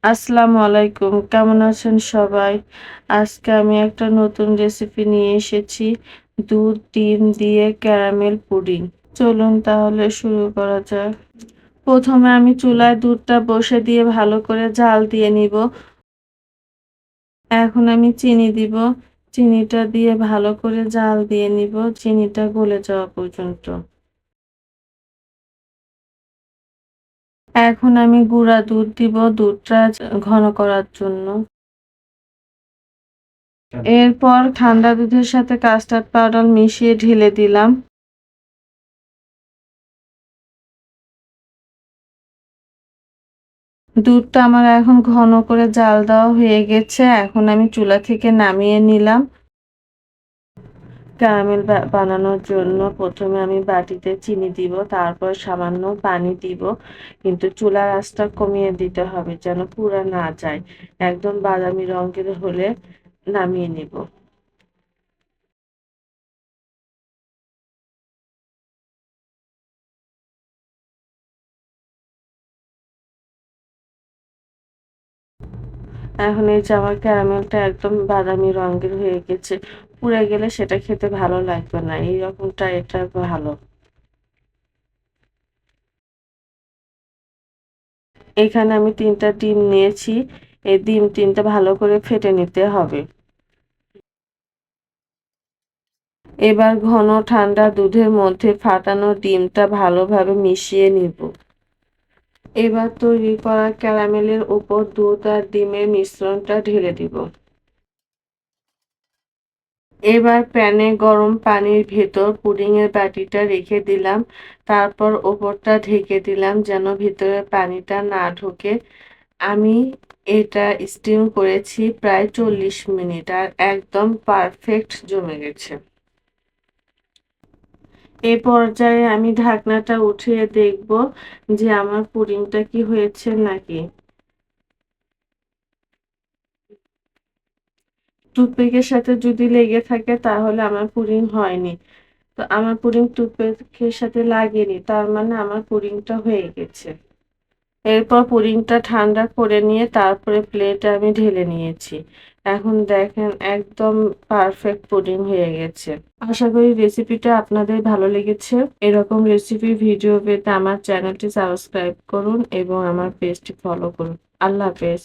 আসসালামু আলাইকুম। কেমন আছেন সবাই? আজকে আমি একটা নতুন রেসিপি নিয়ে এসেছি। দুধ, ডিম দিয়ে ক্যারামেল পুডিং। চলুন তাহলে শুরু করা যাক। প্রথমে আমি চুলায় দুধটা বসে দিয়ে ভালো করে জাল দিয়ে নিব। এখন আমি চিনি দিব। চিনিটা দিয়ে ভালো করে জাল দিয়ে নিব, চিনিটা গলে যাওয়া পর্যন্ত। এখন আমি গুঁড়া দুধ দিব দুধটা ঘন করার জন্য। এরপর ঠান্ডা দুধের সাথে কাস্টার্ড পাউডার মিশিয়ে ঢেলে দিলাম। দুধটা আমার এখন ঘন করে জাল দেওয়া হয়ে গেছে। এখন আমি চুলা থেকে নামিয়ে নিলাম। ক্যারামেল বানানোর জন্য প্রথমে আমি বাটিতে চিনি দিব, তারপর সামান্য পানি দিব। কিন্তু চুলার আঁচটা কমিয়ে দিতে হবে যেন পুড়ে না যায়। একদম বাদামি রঙের হলে নামিয়ে নিব। এখন এই যে আমার ক্যারামেলটা একদম বাদামি রঙের হয়ে গেছে। পুড়ে গেলে সেটা খেতে ভালো লাগবে না। এইরকমটা এটা ভালো। এখানে আমি ৩টা ডিম নিয়েছি। এই ডিম ৩টা ভালো করে ফেটে নিতে হবে। এবার ঘন ঠান্ডা দুধের মধ্যে ফাটানো ডিমটা ভালোভাবে মিশিয়ে নিব। এবার তৈরি করা ক্যারামেলের উপর দুধ আর ডিমের মিশ্রণটা ঢেলে দিব। এবার প্যানে গরম পানির ভেতর পুডিংয়ের বাটিটা রেখে দিলাম। তারপর ওপরটা ঢেকে দিলাম যেন ভিতরে পানিটা না ঢোকে। আমি এটা স্টিম করেছি প্রায় ৪০ মিনিট আর একদম পারফেক্ট জমে গেছে। এ পর্যায়ে আমি ঢাকনাটা উঠিয়ে দেখব যে আমার পুডিংটা কি হয়েছে নাকি। টুথপিকের সাথে যদি লেগে থাকে তাহলে আমার পুডিং হয়নি। তো আমার পুডিং টুথপিকের সাথে লাগেনি, তার মানে আমার পুডিংটা হয়ে গেছে। এরপর পুডিংটা ঠান্ডা করে নিয়ে তারপরে প্লেটে আমি ঢেলে নিয়েছি। এখন দেখেন একদম পারফেক্ট পুডিং হয়ে গেছে। আশা করি রেসিপিটা আপনাদের ভালো লেগেছে। এরকম রেসিপি ভিডিও পেতে আমার চ্যানেলটি সাবস্ক্রাইব করুন এবং আমার পেজটি ফলো করুন। আল্লাহ হাফেজ।